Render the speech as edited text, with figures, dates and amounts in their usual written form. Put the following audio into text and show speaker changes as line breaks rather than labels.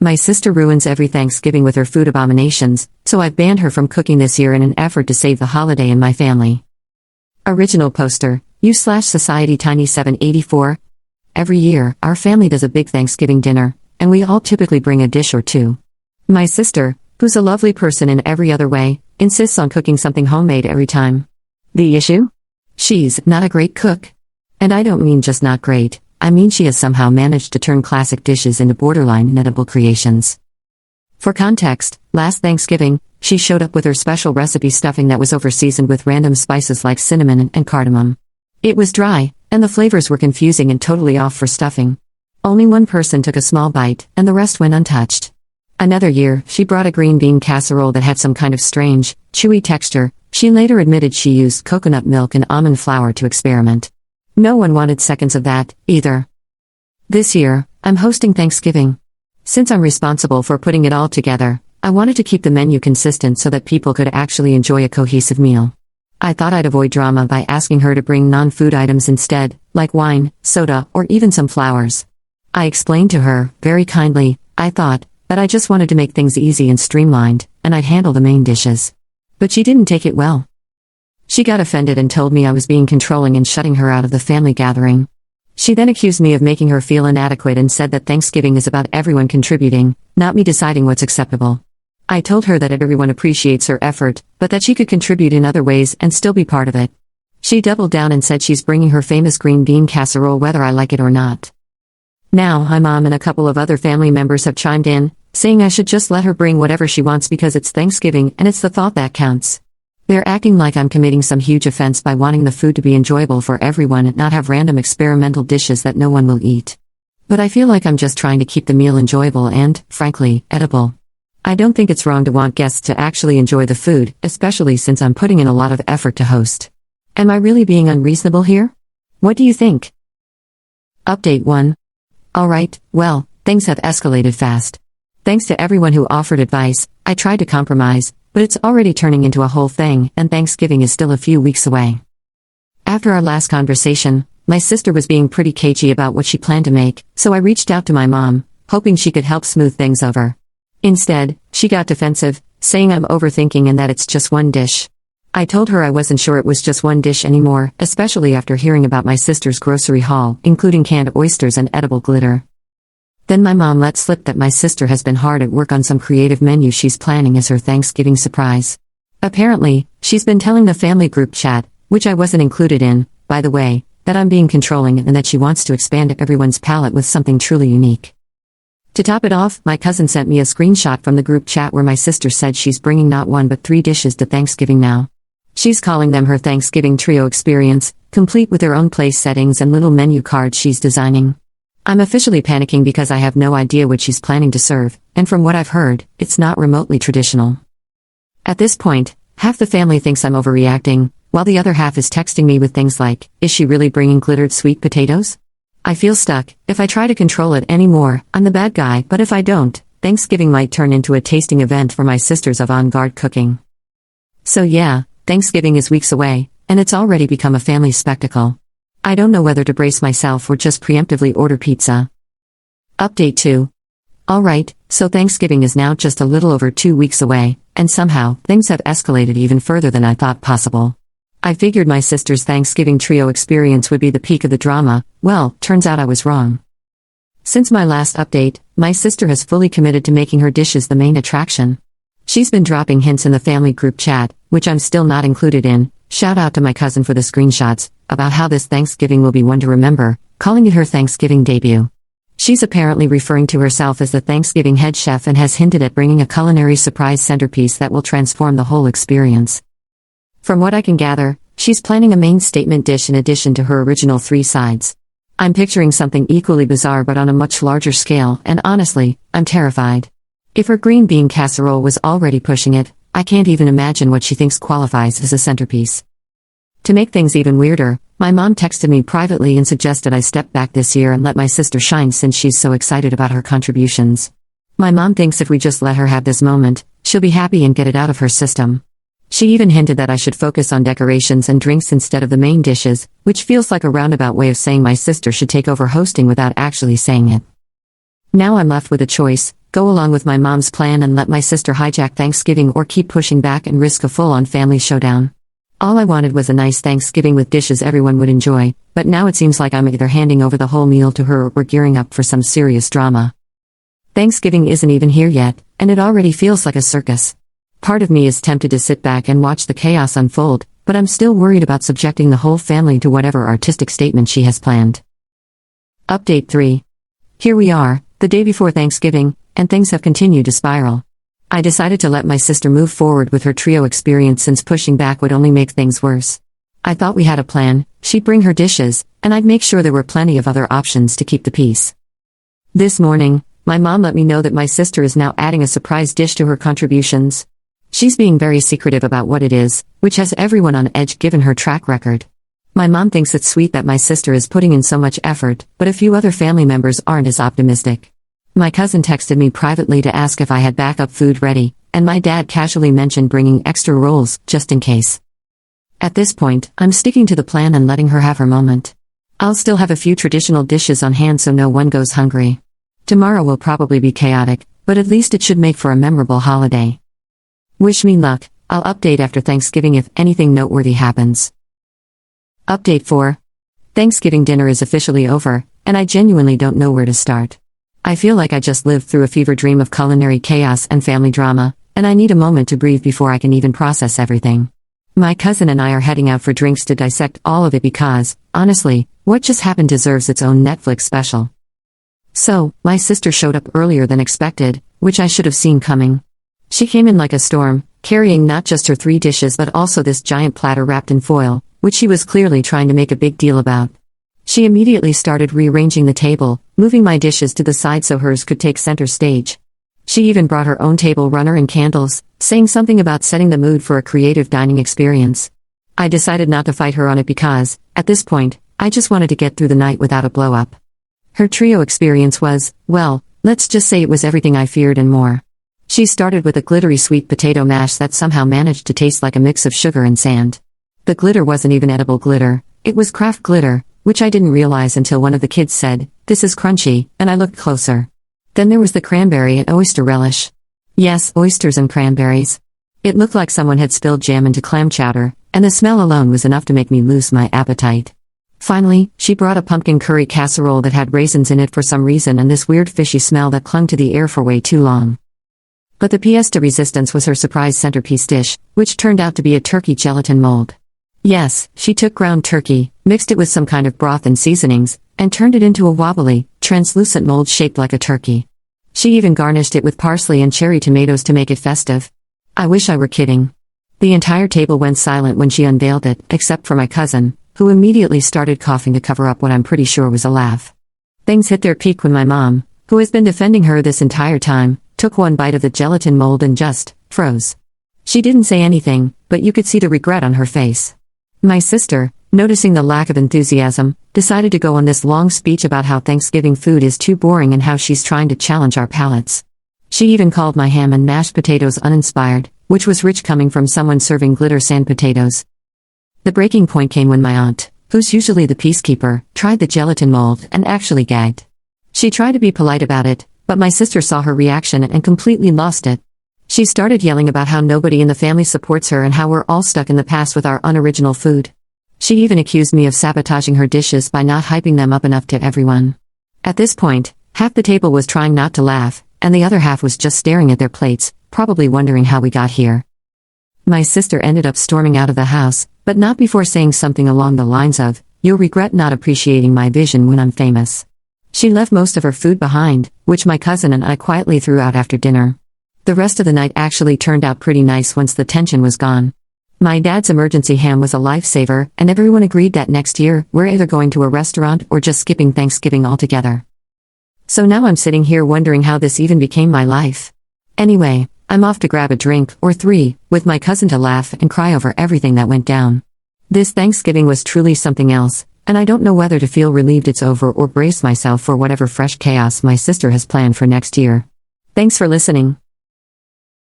My sister ruins every Thanksgiving with her food abominations, so I've banned her from cooking this year in an effort to save the holiday and my family. Original poster, u/Society Tiny 784. Every year, our family does a big Thanksgiving dinner, and we all typically bring a dish or two. My sister, who's a lovely person in every other way, insists on cooking something homemade every time. The issue? She's not a great cook. And I don't mean just not great, I mean she has somehow managed to turn classic dishes into borderline inedible creations. For context, last Thanksgiving, she showed up with her special recipe stuffing that was over-seasoned with random spices like cinnamon and cardamom. It was dry, and the flavors were confusing and totally off for stuffing. Only one person took a small bite, and the rest went untouched. Another year, she brought a green bean casserole that had some kind of strange, chewy texture. She later admitted she used coconut milk and almond flour to experiment. No one wanted seconds of that, either. This year, I'm hosting Thanksgiving. Since I'm responsible for putting it all together, I wanted to keep the menu consistent so that people could actually enjoy a cohesive meal. I thought I'd avoid drama by asking her to bring non-food items instead, like wine, soda, or even some flowers. I explained to her, very kindly, I thought, that I just wanted to make things easy and streamlined, and I'd handle the main dishes. But she didn't take it well. She got offended and told me I was being controlling and shutting her out of the family gathering. She then accused me of making her feel inadequate and said that Thanksgiving is about everyone contributing, not me deciding what's acceptable. I told her that everyone appreciates her effort, but that she could contribute in other ways and still be part of it. She doubled down and said she's bringing her famous green bean casserole whether I like it or not. Now, my mom and a couple of other family members have chimed in, saying I should just let her bring whatever she wants because it's Thanksgiving and it's the thought that counts. They're acting like I'm committing some huge offense by wanting the food to be enjoyable for everyone and not have random experimental dishes that no one will eat. But I feel like I'm just trying to keep the meal enjoyable and, frankly, edible. I don't think it's wrong to want guests to actually enjoy the food, especially since I'm putting in a lot of effort to host. Am I really being unreasonable here? What do you think? Update 1. Alright, well, things have escalated fast. Thanks to everyone who offered advice, I tried to compromise, but it's already turning into a whole thing, and Thanksgiving is still a few weeks away. After our last conversation, my sister was being pretty cagey about what she planned to make, so I reached out to my mom, hoping she could help smooth things over. Instead, she got defensive, saying I'm overthinking and that it's just one dish. I told her I wasn't sure it was just one dish anymore, especially after hearing about my sister's grocery haul, including canned oysters and edible glitter. Then my mom let slip that my sister has been hard at work on some creative menu she's planning as her Thanksgiving surprise. Apparently, she's been telling the family group chat, which I wasn't included in, by the way, that I'm being controlling and that she wants to expand everyone's palate with something truly unique. To top it off, my cousin sent me a screenshot from the group chat where my sister said she's bringing not one but 3 dishes to Thanksgiving now. She's calling them her Thanksgiving trio experience, complete with their own place settings and little menu cards she's designing. I'm officially panicking because I have no idea what she's planning to serve, and from what I've heard, it's not remotely traditional. At this point, half the family thinks I'm overreacting, while the other half is texting me with things like, is she really bringing glittered sweet potatoes? I feel stuck. If I try to control it anymore, I'm the bad guy, but if I don't, Thanksgiving might turn into a tasting event for my sister's avant-garde cooking. So yeah, Thanksgiving is weeks away, and it's already become a family spectacle. I don't know whether to brace myself or just preemptively order pizza. Update 2. Alright, so Thanksgiving is now just a little over 2 weeks away, and somehow, things have escalated even further than I thought possible. I figured my sister's Thanksgiving trio experience would be the peak of the drama. Well, turns out I was wrong. Since my last update, my sister has fully committed to making her dishes the main attraction. She's been dropping hints in the family group chat, which I'm still not included in, shout out to my cousin for the screenshots, about how this Thanksgiving will be one to remember, calling it her Thanksgiving debut. She's apparently referring to herself as the Thanksgiving head chef and has hinted at bringing a culinary surprise centerpiece that will transform the whole experience. From what I can gather, she's planning a main statement dish in addition to her original 3 sides. I'm picturing something equally bizarre but on a much larger scale, and honestly, I'm terrified. If her green bean casserole was already pushing it, I can't even imagine what she thinks qualifies as a centerpiece. To make things even weirder, my mom texted me privately and suggested I step back this year and let my sister shine since she's so excited about her contributions. My mom thinks if we just let her have this moment, she'll be happy and get it out of her system. She even hinted that I should focus on decorations and drinks instead of the main dishes, which feels like a roundabout way of saying my sister should take over hosting without actually saying it. Now I'm left with a choice: Go along with my mom's plan and let my sister hijack Thanksgiving, or keep pushing back and risk a full-on family showdown. All I wanted was a nice Thanksgiving with dishes everyone would enjoy, but now it seems like I'm either handing over the whole meal to her or we're gearing up for some serious drama. Thanksgiving isn't even here yet, and it already feels like a circus. Part of me is tempted to sit back and watch the chaos unfold, but I'm still worried about subjecting the whole family to whatever artistic statement she has planned. Update 3. Here we are, the day before Thanksgiving, and things have continued to spiral. I decided to let my sister move forward with her trio experience since pushing back would only make things worse. I thought we had a plan: she'd bring her dishes, and I'd make sure there were plenty of other options to keep the peace. This morning, my mom let me know that my sister is now adding a surprise dish to her contributions. She's being very secretive about what it is, which has everyone on edge given her track record. My mom thinks it's sweet that my sister is putting in so much effort, but a few other family members aren't as optimistic. My cousin texted me privately to ask if I had backup food ready, and my dad casually mentioned bringing extra rolls, just in case. At this point, I'm sticking to the plan and letting her have her moment. I'll still have a few traditional dishes on hand so no one goes hungry. Tomorrow will probably be chaotic, but at least it should make for a memorable holiday. Wish me luck. I'll update after Thanksgiving if anything noteworthy happens. Update 4. Thanksgiving dinner is officially over, and I genuinely don't know where to start. I feel like I just lived through a fever dream of culinary chaos and family drama, and I need a moment to breathe before I can even process everything. My cousin and I are heading out for drinks to dissect all of it because, honestly, what just happened deserves its own Netflix special. So, my sister showed up earlier than expected, which I should have seen coming. She came in like a storm, carrying not just her 3 dishes but also this giant platter wrapped in foil, which she was clearly trying to make a big deal about. She immediately started rearranging the table, moving my dishes to the side so hers could take center stage. She even brought her own table runner and candles, saying something about setting the mood for a creative dining experience. I decided not to fight her on it because, at this point, I just wanted to get through the night without a blow-up. Her trio experience was, well, let's just say it was everything I feared and more. She started with a glittery sweet potato mash that somehow managed to taste like a mix of sugar and sand. The glitter wasn't even edible glitter, it was craft glitter, which I didn't realize until one of the kids said, "This is crunchy," and I looked closer. Then there was the cranberry and oyster relish. Yes, oysters and cranberries. It looked like someone had spilled jam into clam chowder, and the smell alone was enough to make me lose my appetite. Finally, she brought a pumpkin curry casserole that had raisins in it for some reason and this weird fishy smell that clung to the air for way too long. But the pièce de résistance was her surprise centerpiece dish, which turned out to be a turkey gelatin mold. Yes, she took ground turkey, mixed it with some kind of broth and seasonings, and turned it into a wobbly, translucent mold shaped like a turkey. She even garnished it with parsley and cherry tomatoes to make it festive. I wish I were kidding. The entire table went silent when she unveiled it, except for my cousin, who immediately started coughing to cover up what I'm pretty sure was a laugh. Things hit their peak when my mom, who has been defending her this entire time, took one bite of the gelatin mold and just froze. She didn't say anything, but you could see the regret on her face. My sister, noticing the lack of enthusiasm, decided to go on this long speech about how Thanksgiving food is too boring and how she's trying to challenge our palates. She even called my ham and mashed potatoes uninspired, which was rich coming from someone serving glitter sand potatoes. The breaking point came when my aunt, who's usually the peacekeeper, tried the gelatin mold and actually gagged. She tried to be polite about it, but my sister saw her reaction and completely lost it. She started yelling about how nobody in the family supports her and how we're all stuck in the past with our unoriginal food. She even accused me of sabotaging her dishes by not hyping them up enough to everyone. At this point, half the table was trying not to laugh, and the other half was just staring at their plates, probably wondering how we got here. My sister ended up storming out of the house, but not before saying something along the lines of, "You'll regret not appreciating my vision when I'm famous." She left most of her food behind, which my cousin and I quietly threw out after dinner. The rest of the night actually turned out pretty nice once the tension was gone. My dad's emergency ham was a lifesaver, and everyone agreed that next year, we're either going to a restaurant or just skipping Thanksgiving altogether. So now I'm sitting here wondering how this even became my life. Anyway, I'm off to grab a drink, or 3, with my cousin to laugh and cry over everything that went down. This Thanksgiving was truly something else, and I don't know whether to feel relieved it's over or brace myself for whatever fresh chaos my sister has planned for next year. Thanks for listening.